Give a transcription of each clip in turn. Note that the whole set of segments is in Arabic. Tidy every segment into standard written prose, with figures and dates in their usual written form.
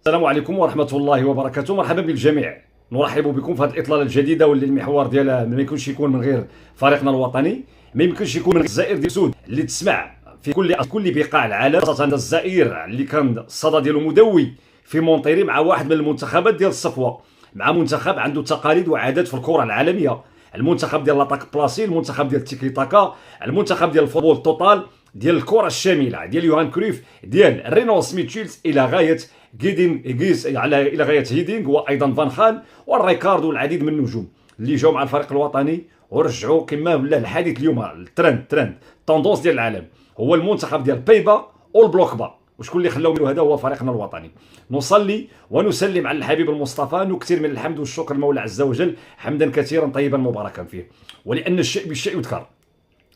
السلام عليكم ورحمة الله وبركاته. مرحبا بالجميع، نرحب بكم في هذه الإطلالة الجديدة واللي المحور ديالها ما يكونش يكون من غير فريقنا الوطني، ما يمكنش يكون من غير الجزائر ديال سود اللي تسمع في كل بقاع العالم، خاصة الجزائر اللي كان الصدى ديالو مدوي في مونطيري مع واحد من المنتخبات ديال الصفوة، مع منتخب عنده تقاليد وعادات في الكرة العالمية، المنتخب ديال لاطاك بلاسي، المنتخب ديال التيكي تاكا، المنتخب ديال الفوتبول توتال، ديال الكرة الشاملة، ديال يوهان كرويف، ديال رينو سميتشيلز إلى غاية الى غايه هيدينغ وايضا فان خال والريكاردو والعديد من النجوم اللي جاوا مع الفريق الوطني ورجعوا كما ولا الحديث اليوم الترند التوندونس ديال العالم هو المنتخب ديال بيبا والبلوك با، وشكون اللي خلاو هذا هو فريقنا الوطني. نصلي ونسلم على الحبيب المصطفى، نكثر من الحمد والشكر المولى عز وجل حمدا كثيرا طيبا مباركا فيه، ولان الشيء بالشيء يذكر.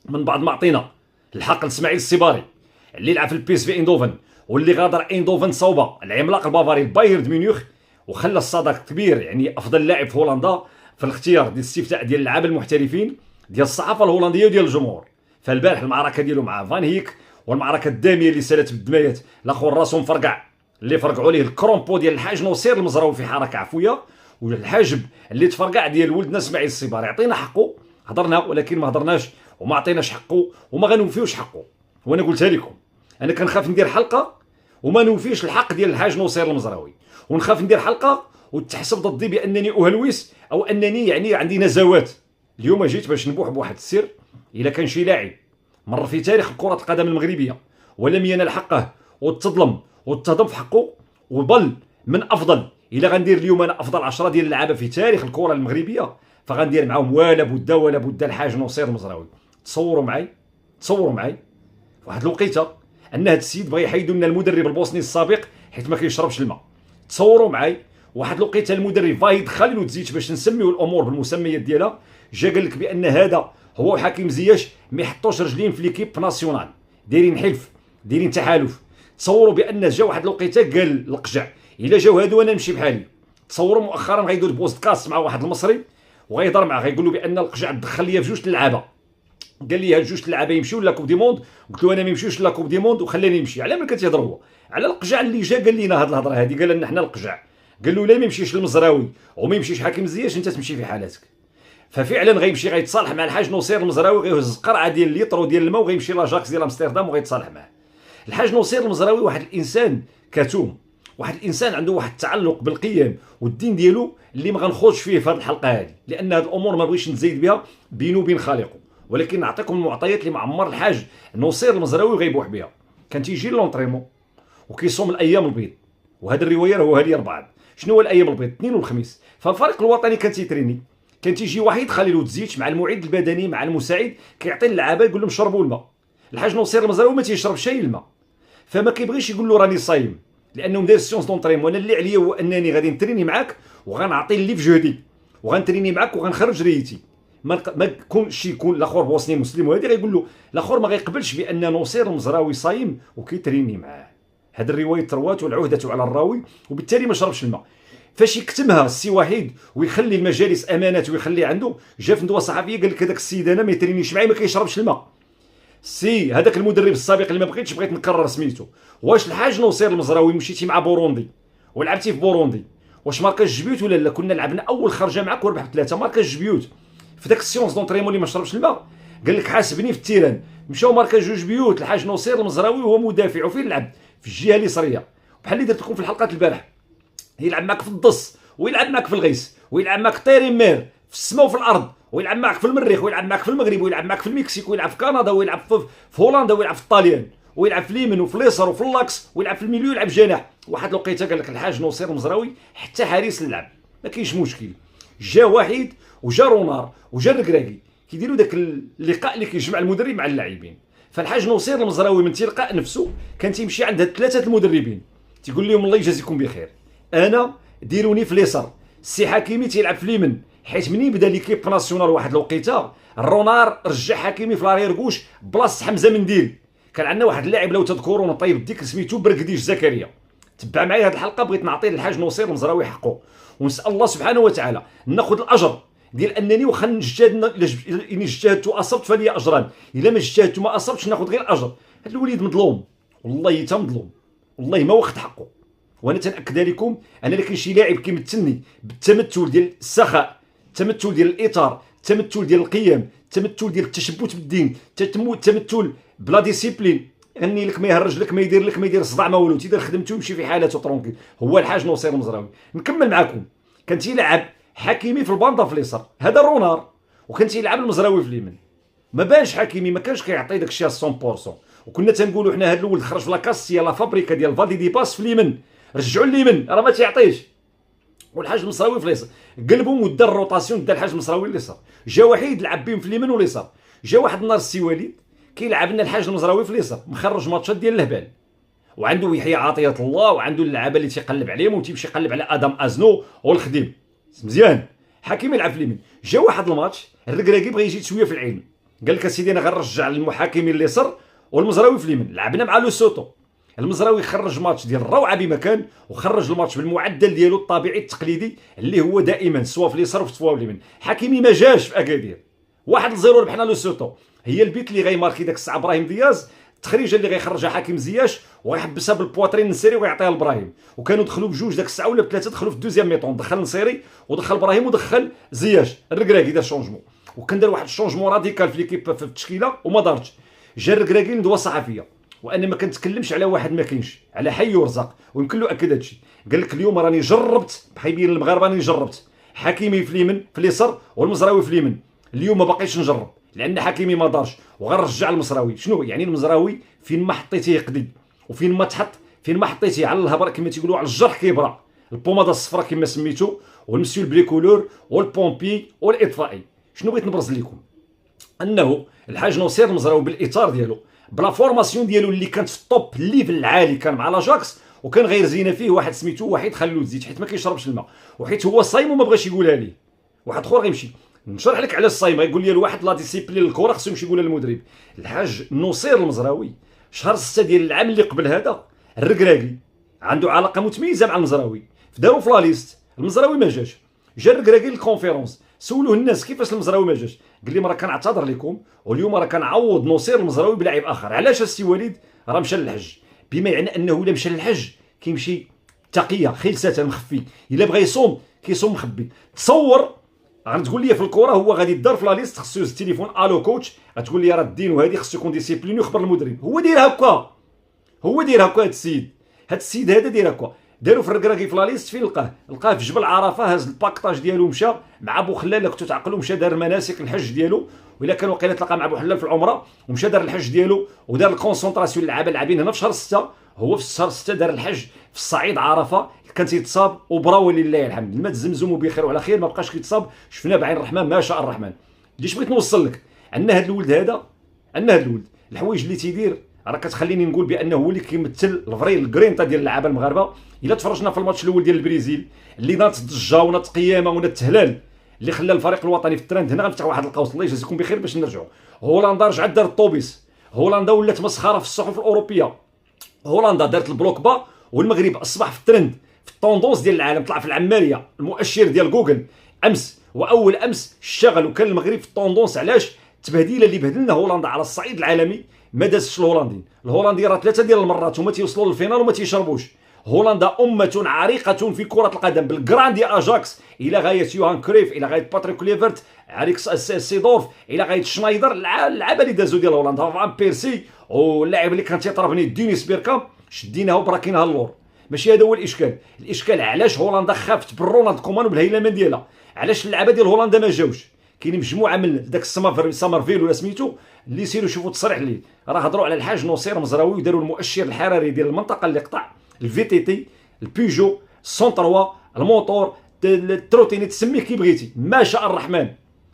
من بعد ما عطينا الحق لاسماعيل السباري اللي لعب في البيس في ايندوفن، واللي غادر ايندوفن صوبه العملاق البافاري بايرن ميونخ، وخلى الصدى كبير، يعني افضل لاعب في هولندا في الاختيار ديال الاستفتاء ديال اللعابه المحترفين ديال الصحافه الهولنديه وديال الجمهور. فالبارح المعركه ديالو مع فان هيك والمعركه الداميه اللي سالت بالدمايات، الاخر راسو مفرقع اللي فرقعوا ليه الكرومبو ديال الحاج نصير المزراوي في حركه عفويه، والحاجب اللي تفرقع ديال ولدنا اسماعيل السباري. عطينا حقه، هضرنا ولكن ما هضرناش وما عطيناش حقه وما غنوفيوش حقه. وانا قلتها لكم، انا كنخاف ندير حلقه وما نوفيش الحق ديال الحاج نصير المزراوي، ونخاف ندير حلقه وتحسب ضدي بانني اهلوس او انني يعني عندي نزوات. اليوم جيت باش نبوح بواحد السر. الا كان شي لاعب مر في تاريخ كره القدم المغربيه ولم ينال حقه وتظلم وتهضم في حقه وظل من افضل، الا غندير اليوم انا افضل 10 ديال اللعابه في تاريخ الكره المغربيه فغندير معاهم ولا بد ولا بد الحاج نصير المزراوي. تصوروا معي واحد الوقيته ان هذا السيد بغى يحيدوا لنا المدرب البوسني السابق حيت ما كيشربش الماء. تصوروا معي واحد الوقيته المدرب فايد خالد وتزيت باش نسميو الامور بالمسميات ديالها، جا قال لك بان هذا هو وحكيم زياش ما يحطوش رجلين في ليكيب ناسيونال، دايرين حلف، دايرين تحالف. تصوروا بان جا واحد الوقيته قال القجع الا جاو هادو انا نمشي بحالي. تصوروا مؤخرا غيدير بودكاست مع واحد المصري وغيهضر معاه، غيقول له بان القجع دخل ليا في جوج اللعابه، قال لي هاد جوج اللعابه يمشيو لا كوب دي موند، قلت له انا ما يمشيوش لا كوب دي موند وخلاني نمشي. على من كتهضر هو؟ على القجع اللي جا قال لنا هاد الهضره هادي، قال لنا حنا القجع، قال له لا ما يمشيش المزراوي وما يمشيش حكيم زياش، انت تمشي في حالتك. ففعلا غيمشي غيتصالح مع الحاج نصير المزراوي، غيهز قرعه ديال الليطرو ديال الماء وغيمشي لاجاكس ديال امستردام وغيتصالح معاه. الحاج نصير المزراوي واحد الانسان كتوم، واحد الانسان عنده واحد التعلق بالقيم والدين ديالو اللي ما غنخوضش فيه في هذه الحلقه هذه، لان هذه الامور ما بغيتش نزيد بها بينه وبين خالقه، ولكن نعطيكم المعطيات اللي معمر الحاج نصير المزراوي غيبوح بها. كان تيجي لونطريمون وكيصوم الايام البيض، وهذه الروايه راهو هذه 4. شنو هو الايام البيض؟ الاثنين والخميس. فالفريق الوطني كان تيتريني، كان تيجي وحيد خليل وتزيتش مع المعد البدني مع المساعد كيعطي اللعابه يقول لهم شربوا الماء. الحاج نصير المزراوي ما تيشربش شي الماء، فما كيبغيش يقول له راني صايم، لانه داير سيونس دونطريمون. انا اللي عليا هو انني غادي نتريني معاك وغنعطي اللي في جهدي وغنتريني معاك وغنخرج ريتي. ما يكونش يكون الاخر بوسني مسلم وهذا غيقول له الاخر ما غيقبلش بان نصير المزراوي صايم وكيتريني معاه. هذه الروايه تروات والعهده على الراوي، وبالتالي ما شربش الماء. فاش يكتمها السي وحيد ويخلي المجالس امانات ويخلي عنده، جا في ندوه صحفيه قال لك هذاك السيد انا ما يترينيش معايا ما كيشربش الماء. سي هذاك المدرب السابق اللي ما بغيت نكرر سميتو، واش الحاج نصير المزراوي مشيتي مع بوروندي ولعبتي في بوروندي واش ماركاش جبيوت ولا لا؟ كنا لعبنا اول خرجه معك وربح ب3 ماركاش جبيوت في داك السيونس دونطريمون اللي ما شربش الماء. قال لك حاسبني في التيران، مشاو ماركا جوج بيوت. الحاج نصير المزراوي وهو مدافع وفين لعب؟ في الجهه اليسريه، بحال اللي درت لكم في الحلقات البارح. يلعب معك في الضص ويلعب معك في الغيس ويلعب معك طيري مير في السماء وفي الارض، ويلعب معك في المريخ ويلعب معك في المغرب ويلعب معك في المكسيك ويلعب في كندا ويلعب في هولندا ويلعب في الطاليان ويلعب في اليمن وفي اليسار وفي اللاكس ويلعب في الميليو ويلعب جناح. واحد الوقيته قال لك الحاج نصير المزراوي حتى حارس اللعب ما كاينش مشكل. جا واحد وجا رونار وجا الركراكي كيديروا داك اللقاء اللي كيجمع المدرب مع اللاعبين. فالحاج نصير المزراوي من تلقاء نفسه كان تيمشي عند هاد 3 المدربين تيقول لهم الله يجازيكم بخير، انا ديروني في اليسار، السي حكيمي تيلعب في اليمن، حيت منين بدا ليكيب ناسيونال واحد الوقيته رونار رجع حكيمي في لارير غوش بلاصه حمزه منديل. كان عندنا واحد اللاعب لو تذكرون طيب الذكر سميتو بركديش زكريا. تبع معايا هذه الحلقه، بغيت نعطي للحاج نصير المزراوي حقه، ونسال الله سبحانه وتعالى ناخذ الاجر ديال انني واخا نجتهد، اني اجتهدت واصبت فلي اجران، الا ما اجتهدت وما اصبتش ناخذ غير الاجر. هذا الوليد مظلوم، والله حتى مظلوم، والله ما واخد حقه. وانا تنأكد لكم انا الا كان شي لاعب كيمثلني بالتمثل ديال السخاء، التمثل ديال الاطار، التمثل ديال القيم، التمثل ديال التشبث بالدين، التمثل بلا ديسيبلين، غني لك ما يهرج لك ما يدير لك ما يدير صداع ما والو، تيدير خدمته ويمشي في حالته طرونكي، هو الحاج نصير المزراوي. نكمل معكم. كان تيلعب حكيمي في الباندا في اليسار، هذا رونار، وكان تيلعب المزراوي في اليمين. ما بانش حكيمي، ما كانش كيعطي داك الشيء 100%. وكنا تنقولوا حنا هذا الاولد خرج في لاكاسيا لا فابريكا ديال فالدي دي باس في اليمين، رجعوا اليمين راه ما تيعطيش. والحاج المصراوي في اليسار قلبهم ودا الروتاسيون، دا الحاج المصراوي اليسار، جا واحد لعب بهم في اليمين واليسار. جا واحد النهار السي وليد كيلعب لنا الحاج المزراوي في اليسار، مخرج ماتشات ديال الهبال، وعنده يحيى عطيه الله، وعنده اللعابه اللي تيقلب عليهم، وتيمشي يقلب على ادم ازنو والخديم مزيان. حكيم يلعب في اليمين. جا واحد الماتش الركراكي بغى يجي شويه في العلم، قال لك اسيدي انا غنرجع المحاكمين اليسار والمزراوي في اليمين. لعبنا مع لو سوتو، المزراوي خرج ماتش ديال الروعه بمكان، وخرج الماتش بالمعدل ديالو الطبيعي التقليدي اللي هو دائما سواء في اليسار سواء في اليمين. حكيمي ما جاش في اكادير. 1-0 ربحنا لو سوتو. هي البيت اللي غيماركي داك الساعه ابراهيم دياز، التخريجه اللي غيخرجها حكيم زياش وغيحبسها بالبواترين نسيري ويعطيها لابراهيم. وكانوا دخلوا بجوج داك الساعه ولا بثلاثه، دخلوا في الدوزيام ميطون، دخل نسيري ودخل ابراهيم ودخل زياش. الركراكي دار شونجمون، وكان دار واحد الشونجمون راديكال في ليكيب في التشكيله وما دارتش. جا الركراكي ندوه صحفيه، وانا ما كنتكلمش على واحد ما كاينش، على حي ورزاق، ويمكن له اكد هادشي. قال لك اليوم راني جربت بحال يبين للمغاربه، راني جربت حكيمي في اليمين في اليسار والمزراوي في اليمين. اليوم ما باقيش نجرب لان حكيمي ما دارش، وغنرجع المزراوي. شنو يعني المزراوي؟ فين ما حطيتيه يقضي، وفين ما تحط فين ما حطيتيه على الهبره كما تيقولوا، على الجرح كيبرا. البوماده الصفراء كما سميتو، والمسيو البريكولور والبومبي والاطفائي. شنو بغيت نبرز لكم؟ انه الحاج نصير المزراوي بالاطار ديالو، بلا فورماسيون ديالو اللي كانت في الطوب الليفل العالي، كان مع لاجاكس، وكان غير زينه فيه واحد سميتو وحيد خلود زيت، حيت ما كيشربش الماء، وحيت هو صايم وما بغاش يقولها ليه. واحد اخر غيمشي نشرح لك على الصايم، غيقول لي الواحد لا ديسيبلين الكره خصو يمشي يقولها للمدرب. الحاج نصير المزراوي شهر 6 ديال العام اللي قبل هذا الركراكي عنده علاقه متميزه مع المزراوي، داروا في لا ليست. المزراوي ما جاش، جا الركراكي للكونفيرونس، سولوه الناس كيفاش المزراوي ما جاش، قال لي راه كنعتذر لكم، واليوم راه كنعوض نصير المزراوي بلاعب اخر. علاش السي وليد؟ راه مشى للحج، بما يعني انه الا مشى للحج كيمشي تقيه خلسه مخفي، الا بغى يصوم كيصوم مخبي. تصور غتقول لي في الكره هو غادي يدار في لا ليست، خصو يهز التليفون الو كوتش، غتقول لي راه الدين وهذه خصو يكون ديسيبلين ويخبر المدرب. هو داير هكا، هو داير هكا. هاد السيد هذا داير هكا. داروا في الركراكي في لا ليست، فين لقاه في جبل عرفه، هاز الباكطاج ديالو، مشى مع بو خلال، كنتو تعقلوا، مشى دار مناسك الحج ديالو، وإلا كان وقيله تلقى مع بو حلال في العمره، ومشى دار الحج ديالو ودار الكونسونطراسيون. اللعابه لاعبين هنا في شهر 6، هو في شهر 6 دار الحج في الصعيد عرفه، كان تيتصاب وبرا ولله الحمد، الماء زمزم وبخير وعلى خير، ما بقاش كيتصاب، شفناه بعين الرحمن ما شاء الرحمن. ليش بغيت نوصل لك؟ ان هذا الولد هذا، ان هذا الولد الحوايج اللي تيدير راه كتخليني نقول بانه هو اللي كيمثل الفري الكرينتا ديال اللعابه المغاربه. الا تفرجنا في الماتش الاول ديال البرازيل اللي ناضت ضجه وناضت قيامه وناضت تهلال، اللي خلى الفريق الوطني في الترند، هنا غنفتح واحد القوس الله يجازيكم بخير باش نرجعوا. هولندا رجعت دارت الطوبيس، هولندا ولات مسخره في الصحف الاوروبيه، هولندا دارت البلوك با، والمغرب اصبح في الترند في الطوندونس ديال العالم، طلع في العماريه المؤشر ديال جوجل امس واول امس اشتغل، وكان المغرب في الطوندونس. علاش؟ التبهديله اللي بهدلنا هولندا على الصعيد العالمي ما دازش الهولنديين. الهولنديين راه 3 ديال المرات هما تيوصلوا للفينال وما تيشربوش. هولندا امه عريقه في كره القدم، بالجراندي اجاكس الى غايه يوهان كريف، الى غايه باتريك كليفرت، عليكس سيدورف، الى غايه شنايدر، اللعابه اللي دازوا ديال هولندا، فان بيرسي، واللاعب اللي كان تيطربني دينيس بيركامب، شديناها وبراكينها اللور. ماشي هذا هو الاشكال. الاشكال علاش هولندا خافت بالرونالد كومان وبالهيلمان ديالها، علاش اللعابه ديال هولندا ما جاوش. كاين مجموعه من داك سامرفيل ولا سميتو اللي يسيروا يشوفوا تصريح ليه، راه هضروا على الحاج نصير مزراوي وداروا المؤشر الحراري ديال المنطقه اللي قطع، الفي تي تي، البيجو، السونتروا، الموتور، التروتينيت، سميه كي بغيتي، ما شاء الرحمن.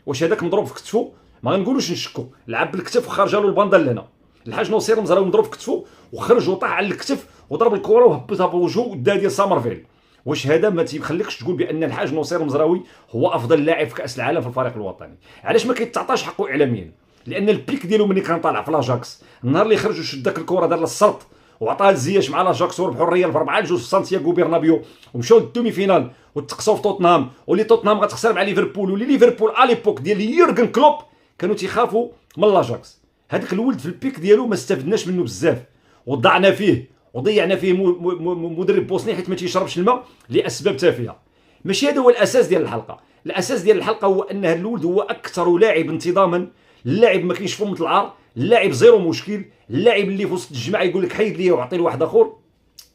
واش هذاك مضروب في كتفو؟ ما غنقولوش نشكو، لعب بالكتف وخرج له الباندا لهنا. الحاج نصير مزراوي مضروب في كتفو وخرج وطاح على الكتف وضرب الكره وهبطها بوجهه قدام ديال سامرفيل. واش هذا ما تيخليكش تقول بان الحاج نصير المزراوي هو افضل لاعب في كاس العالم في الفريق الوطني؟ علاش ما كيتعطاش حقه اعلاميا؟ لان البيك ديالو ملي كان طالع في لاجاكس، النهار اللي خرج وشد داك الكره دار السرط وعطاها لزياش مع لاجاكس وربحوا الريال في 4-2 في سانتياغو برنابيو ومشاو للدومي فينال وتقصوا في توتنهام، واللي توتنهام غتخسر مع ليفربول، واللي ليفربول اليبوك ديال يورغن كلوب كانوا تيخافوا من لاجاكس. هذاك الولد في البيك ديالو ما استفدناش منه بزاف وضعنا فيه وضيعنا فيه مدرب بوسني حيت ما تيشربش الماء لاسباب تافهه. ماشي هذا هو الاساس ديال الحلقه. الاساس ديال الحلقه هو ان هذا الولد هو اكثر لاعب انتظاما، اللاعب ما كاينش فمة العار، اللاعب زيرو مشكل، اللاعب اللي في وسط الجماعه يقول لك حيد ليا وعطي لواحد اخر،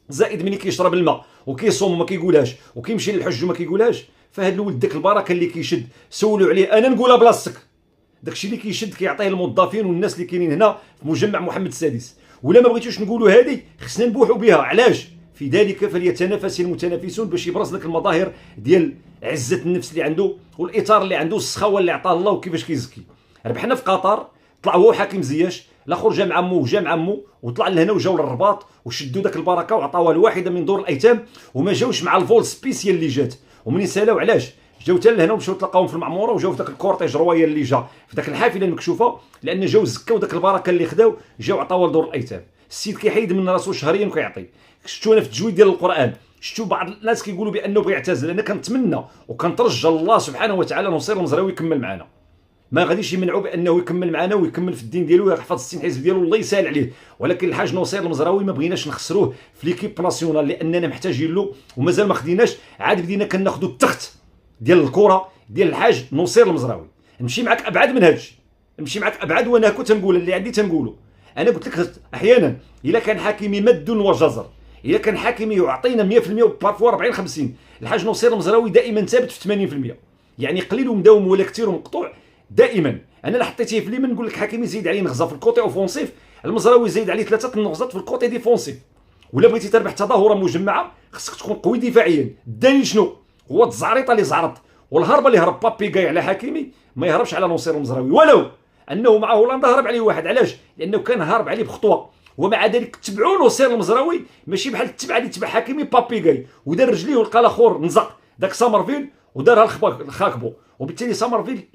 زائد ملي كيشرب الماء وكيصوم وما كيقولهاش وكيمشي للحج وما كيقولهاش. فهاد الولد داك البركه اللي كيشد سولوا عليه، انا نقولها بلاصتك، داكشي اللي كيشد كيعطيه الموظفين والناس اللي كاينين هنا في مجمع محمد السادس. ولا ما بغيتوش نقولوا هذه خصنا نبوحوا بها. علاش؟ في ذلك فليتنافس المتنافسون، باش يبرز لك المظاهر ديال عزه النفس اللي عنده والاطار اللي عنده والسخاوه اللي عطاه الله وكيفاش كيزكي. ربحنا في قطر، طلع هو حكيم زياش، الاخر جا مع عمو وجا مع عمو وطلع لهنا وجاو للرباط وشدوا داك البركه وعطاوها لواحده من دور الايتام، وما جاوش مع الفول سبيسيال اللي جات. ومنين سالاو علاش جاو حتى لهنا ومشاو تلقاوهم في المعموره وجاو في داك الكورتيج روايه اللي جا في داك الحافله المكشوفه، لان جاو زكاو داك البركه اللي خداو جاو عطاوها لدور الايتام. السيد كيحيد من راسو شهريا وكيعطي. شفتو انا في التجويد ديال القران، شفتو بعض الناس كيقولوا بانه بغى يعتزل. انا كنتمنى وكنترجى الله سبحانه وتعالى نصير المزراوي يكمل معنا، ما غاديش يمنعوا بانه يكمل معنا ويكمل في الدين ديالو ويحفظ 60 حزب ديالو، الله يسهل عليه. ولكن الحاج نصير المزراوي ما بغيناش نخسروه في ليكيب ناسيونال لاننا محتاجين له، ومازال ما خديناش. عاد بدينا كناخذوا التخت ديال الكره ديال الحاج نصير المزراوي. نمشي معك ابعد من هذا الشيء، نمشي معك ابعد، وانا كنت تنقول اللي عندي تنقوله. انا قلت لك احيانا الا كان حاكمي مد وجزر، الا كان حاكمي يعطينا 100% وبارفوا 40 50، الحاج نصير المزراوي دائما ثابت في 80%، يعني قليل ومداوم ولا كثير ومقطوع دائما. انا اللي حطيتيه في اليمين نقول لك حكيمي زيد عليه نغزه في الكوتي اوفونسيف، المزراوي زيد عليه 3 النغزات في الكوتي ديفونسيف. ولا بغيتي تربح تظاهره مجمعه خصك تكون قوي دفاعيا. الدليل شنو؟ هو التزعريطه اللي زعرط والهربه اللي هرب بابي جاي على حكيمي، ما يهربش على نصير المزراوي، ولو انه مع هولندا هرب عليه واحد. علاش؟ لانه كان هارب عليه بخطوه، ومع ذلك تبعوا نصير المزراوي ماشي بحال التبعه اللي تبع حكيمي بابي جاي ودار رجليه ولقى الاخر نزق داك سامرفيل ودارها الخاكبو، وبالتالي سامرفيل